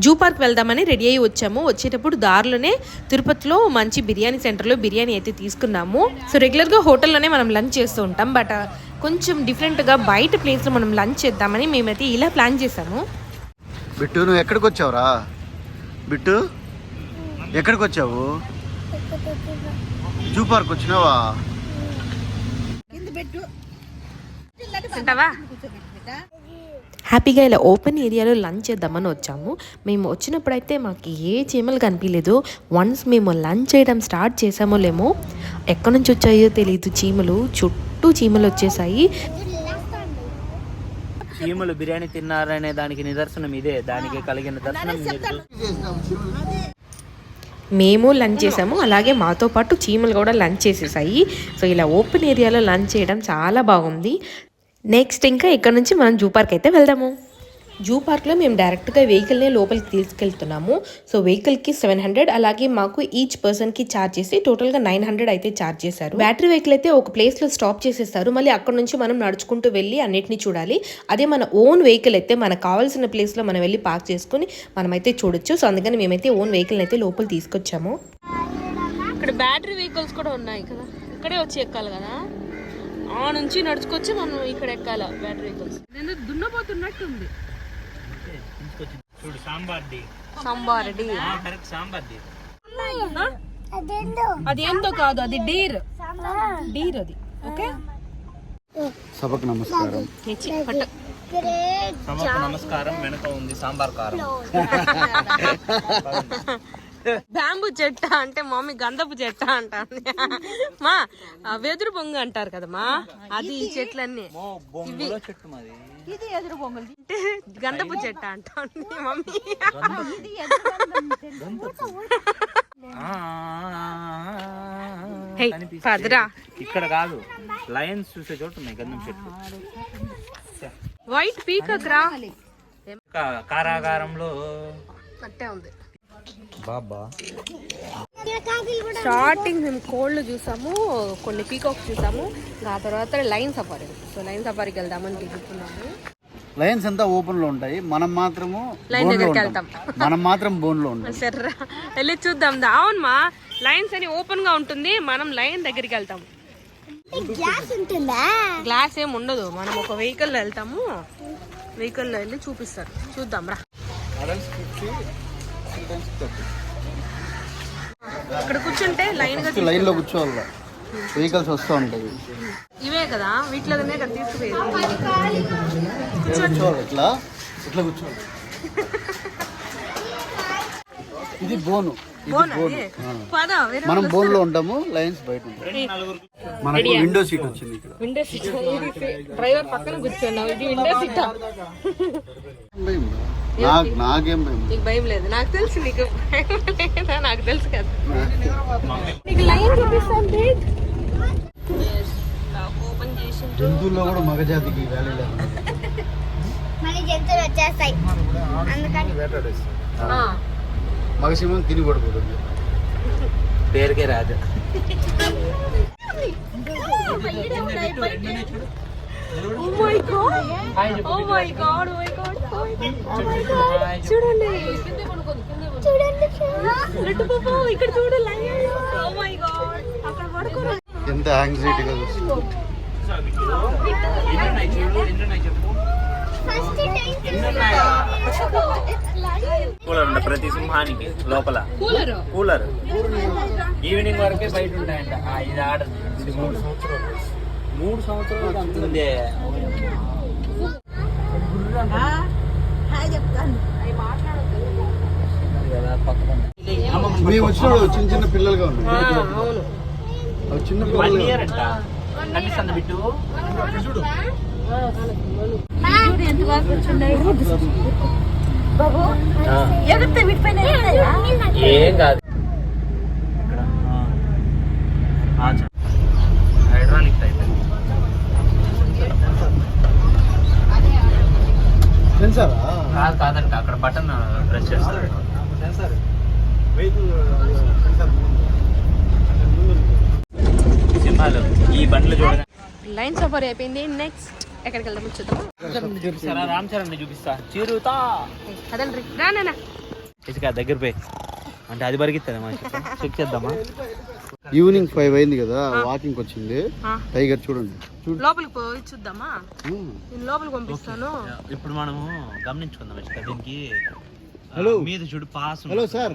Zoo park వెళ్దామని ready అయ్యి వచ్చాము. వచ్చేటప్పుడు దారిలోనే తిరుపతిలో మంచి బిర్యానీ సెంటర్లో బిర్యానీ అయితే తీసుకున్నాము. సో రెగ్యులర్గా హోటల్లోనే మనం లంచ్ చేస్తూ ఉంటాం, బట్ కొంచెం డిఫరెంట్గా బయట ప్లేస్లో మనం లంచ్ చేద్దామని మేమైతే ఇలా ప్లాన్ చేసాము. బిట్టు నువ్వు ఎక్కడికి వచ్చావురా? బిట్టు ఎక్కడికి వచ్చావు? జూ పార్క్ వచ్చినావా? హ్యాపీగా ఇలా ఓపెన్ ఏరియాలో లంచ్ చేద్దామని వచ్చాము. మేము వచ్చినప్పుడైతే మాకు ఏ చీమలు కనిపించలేదు. వన్స్ మేము లంచ్ చేయడం స్టార్ట్ చేసామో లేమో ఎక్కడి నుంచి వచ్చాయో తెలియదు, చీమలు చుట్టూ చీమలు వచ్చేసాయి. చీమలు బిర్యానీ తిన్నారనే దానికి నిదర్శనం ఇదే, దానికి కలిగిన దర్శనం. మేము లంచ్ చేసాము, అలాగే మాతో పాటు చీమలు కూడా లంచ్ చేసేసాయి. సో ఇలా ఓపెన్ ఏరియాలో లంచ్ చేయడం చాలా బాగుంది. నెక్స్ట్ ఇంకా ఇక్కడ నుంచి మనం జూ పార్క్ అయితే వెళ్దాము. జూ పార్క్లో మేము డైరెక్ట్గా వెహికల్నే లోపలికి తీసుకెళ్తున్నాము. సో వెహికల్కి 700, అలాగే మాకు ఈచ్ పర్సన్కి ఛార్జ్ చేసి టోటల్గా 900 అయితే ఛార్జ్ చేశారు. బ్యాటరీ వెహికల్ అయితే ఒక ప్లేస్లో స్టాప్ చేసేస్తారు, మళ్ళీ అక్కడ నుంచి మనం నడుచుకుంటూ వెళ్ళి అన్నిటిని చూడాలి. అదే మన ఓన్ వెహికల్ అయితే మనకు కావాల్సిన ప్లేస్లో మనం వెళ్ళి పార్క్ చేసుకుని మనమైతే చూడొచ్చు. సో అందుకని మేమైతే ఓన్ వెహికల్ అయితే లోపల తీసుకొచ్చాము. ఇక్కడ బ్యాటరీ వెహికల్స్ కూడా ఉన్నాయి కదా, ఇక్కడే వచ్చి ఎక్కాలి కదా, ఆ నుంచి నడుచుకొచ్చి మనం ఇక్కడ ఎక్కాల బ్యాటరీ వెహికల్స్. దున్నపోతున్నట్టు ఉంది. చూడు సాంబార్ది, సాంబార్ది కరెక్ట్ సాంబార్ది. అది ఏందో కాదు, అది డీర్ అది. ఓకే, సభకు నమస్కారం. సభకు నమస్కారం. వెనక ఉంది సాంబార్ కారం. బ్యాంబు చెట్ట అంటే మమ్మీ గంధపు చెట్ట అంటారు, మా వెదురు బొంగు అంటారు కదమ్మా, అది ఈ చెట్లన్నీ. చెట్టు మాది ఇది ఎదురు బొంగులు అంటే గంధపు చెట్ట అంటాను మమ్మీ. పదరా, ఇక్కడ కాదు, లయన్స్ చూసే చోటు ఉన్నాయి గంధం చెట్టు. వైట్ పీకాక్ రా, కారాగారంలో అట్టే ఉంది. బాబా స్టార్టింగ్ మేము కోళ్ళు చూసాము, కొన్ని పీకాక్స్ చూసాము, ఆ తర్వాత లైన్ సఫారీ. సో లైన్ సఫారీకి వెళ్దామని దిగుతున్నాము. లయన్స్ అంతా ఓపెన్ లో ఉంటాయి, మనం మాత్రము లైన్ దగ్గరికి వెళ్తాం. మనం మాత్రం బోన్ లో ఉంటాం. సరే వెళ్ళి చూద్దాం. అవునమ్మా, లైన్స్ అని ఓపెన్ గా ఉంటుంది, మనం లైన్ దగ్గరికి వెళ్తాం. గ్లాస్ ఏమి ఉండదు, మనం ఒక వెహికల్ వెళ్తాము, వెహికల్ లో వెళ్ళి చూపిస్తారు, చూద్దాం రా. ఇక్కడ కూర్చుంటే లైన్ లో కూర్చోవాలి, వెహికల్స్ వస్తూ ఉంటాయి. ఇవే కదా, వీటిలోనే కదా తీసుకుపోయేది. కూర్చోవాలి, ఇట్లా ఇట్లా కూర్చోవాలి. ఇది బోను, మనం బోన్ లో ఉంటాము, లైన్స్ బయట ఉంటాయి. మనకు విండో సీట్ వచ్చింది ఇక్కడ. విండో సీట్, డ్రైవర్ పక్కన కూర్చున్నావు, ఇది విండో సీట్. నాకేం నీకు భయం లేదు, నాకు తెలుసు నీకు భయం లేదా, నాకు తెలుసు కదా. నీకు లైన్ చూపిస్తాను, ఓపెన్ చేసి. జంతువుల్లో కూడా మగజాతికి వాల్యూ లేదు. మగసింహం తిని పడిపోతుంది, పేరుకే రాదు. చూడండి ఇక్కడ చూడు, ఎంత యాంగ్జైటీగా చూస్తుంది. కూలర్ ఉంది ప్రతి సింహానికి లోపల. కూలర్ ఈవినింగ్ వరకే బయట ఉంటాయంట. ఇది ఆర్డర్ 3 సంవత్సరాలు అంతుంది. మేము వచ్చినప్పుడు చిన్న చిన్న పిల్లలుగా ఉన్నాయి, చిన్న పిల్లలు అంట. కనిపిస్తుంది బిట్టు, ఏం కాదు. హైడ్రాలిక్ టైప్ కాదంట, అక్కడ బటన్ ప్రెస్ చేస్తారు. సింహాలు ఈ బండ్లు చూడగా. లైన్ సఫారీ అయిపోయింది, నెక్స్ట్ ఎక్కడికి వెళ్దాం చూద్దాం. రామ్ చరణ్ చూపిస్తా, చిరుతా. అదండి రా నాన్న. ఇసుక దగ్గర పోయి అంటే అది పరిగెత్తాను మా చెక్ చేద్దామా. ఈవినింగ్ 5 అయింది కదా, వాకింగ్ వచ్చింది టైగర్. చూడండి లోపలికి పోయి చూద్దామా? నేను లోపలికి పంపిస్తాను. ఇప్పుడు మనము గమనించుకుందాం ఇసుక దీనికి. హలో మీద చూడు పాస్. Hello sir.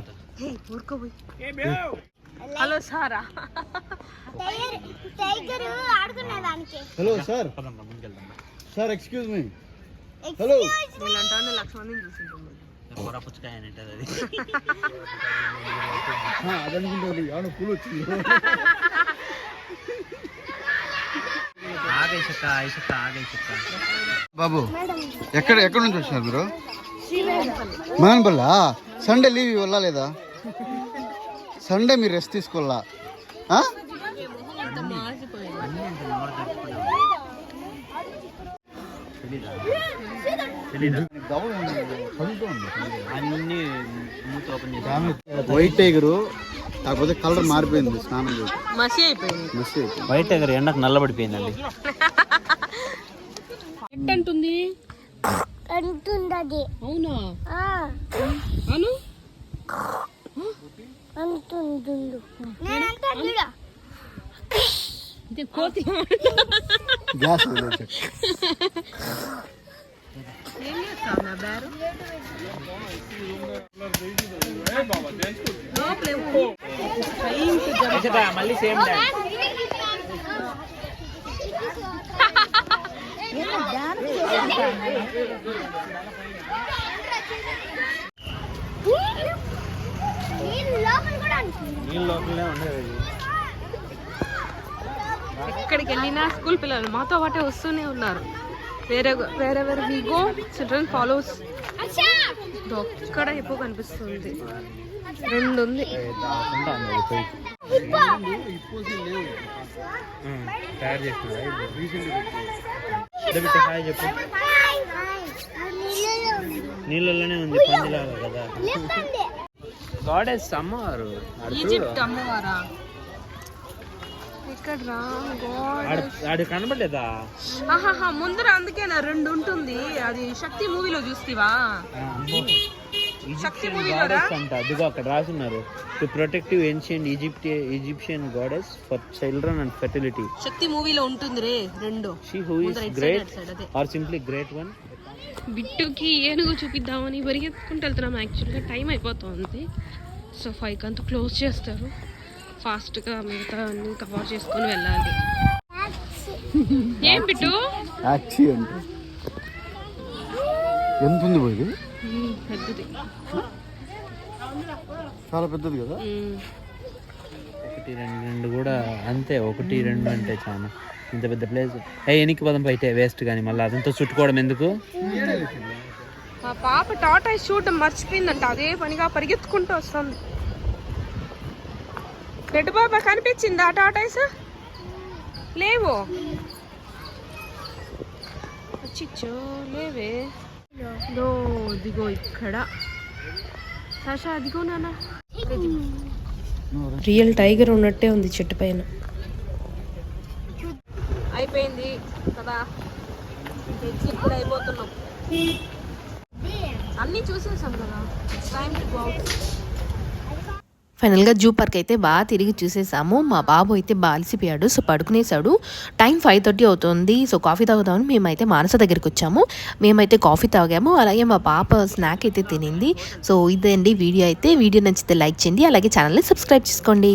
హలో సారా. Hello sir. Sir excuse me. Hello. వీళ్ళంటే 1,00,000 మందిని చూసింటుంది. పుచ్చకాయ అని అది అదనుకుంటే ఆడ పూలు వచ్చింది. బాబు ఎక్కడ నుంచి వచ్చినారు మీరు? మదనపల్లా. సండే లీవ్ ఇవ్వాలా లేదా? సండే మీరు రెస్ట్ తీసుకోవాలా? వైట్ టైగరు కాకపోతే కలర్ మారిపోయింది, స్నానం చేసి మసి అయిపోయింది. వైట్ టైగర్ ఎండకు నల్లబడిపోయిందండి. ఎట్టంటుంది అంటుందది. అవునా? అను అంటుండు. నేనంటా కోతి గ్యాస్ ఏం చేస్తావు నా బేరు? మళ్ళీ సేమ్ నీళ్ళ లోపలనే ఉండేది. ఎక్కడికి వెళ్ళినా స్కూల్ పిల్లలు మాతో పాటే వస్తూనే ఉన్నారు. వేరే వి గో చిల్డ్రన్ ఫాలోస్. ఒక్కడ ఎక్కువ కనిపిస్తుంది. 2 ఉంది. తయారు చేస్తున్నారు. చెప్పు. నీళ్ళలోనే ఉంది పందిలాగా కదా. గాడెస్ అమ్మవారు. ఈజిప్ట్ అమ్మవారా? ఇక్కడ రా ఆడు కనబడలేదా? ఆహాహా, ముందర అందుకేనా 2 ఉంటుంది. అది శక్తి మూవీలో చూస్తీవా? శక్తి మూవీలో అంట. అదిగో అక్కడ రాసున్నారు, to protective ancient Egyptian goddess for children and fertility. Shakti మూవీలో ఉంటుంది రే 2. She who is great or simply great one. బిట్టుకి ఏనుగు చూపిద్దామని పరిగెత్తుకుంటూ వెళ్తున్నాం. యాక్చువల్గా టైం అయిపోతుంది. సో 5 అంతా క్లోజ్ చేస్తారు. ఫాస్ట్గా మిగతా అన్ని కవర్ చేసుకొని వెళ్ళాలి. ఏం బిట్టు ఎంత ఉంది పోయి? పెద్దది, చాలా పెద్దది కదా. 1, 2 కూడా అంతే. 1, 2 అంటే చాలా ఇంత పెద్ద ప్లేస్. ఎనికి పదం బయటే వేస్ట్ కానీ మళ్ళీ అదంతా చుట్టుకోవడం ఎందుకు? మా పాప టాటాయిస్ చూడడం మర్చిపోయిందంట. అదే పనిగా పరిగెత్తుకుంటూ వస్తుంది. రెడ్ బాబా కనిపించిందా టాటాయిస్? లేవు. చిచ్చో లేవే. దిగో ఇక్కడ సాషా, అదిగో నాన్న. రియల్ టైగర్ ఉన్నట్టే ఉంది చెట్టు పైన. అయిపోయింది కదా, ఇప్పుడు అయిపోతున్నాం. అన్నీ చూసేసాం కదా. Time to go out. ఫైనల్గా జూ పార్క్ అయితే బాగా తిరిగి చూసేసాము. మా బాబు అయితే బాగా అలసిపోయాడు, సో పడుకునేసాడు. టైం 5:30 అవుతుంది. సో కాఫీ తాగుదామని మేమైతే మానస దగ్గరికి వచ్చాము. మేమైతే కాఫీ తాగాము, అలాగే మా పాప స్నాక్ అయితే తినింది. సో ఇదండి వీడియో అయితే. వీడియో నచ్చితే లైక్ చేయండి, అలాగే ఛానల్ని సబ్స్క్రైబ్ చేసుకోండి.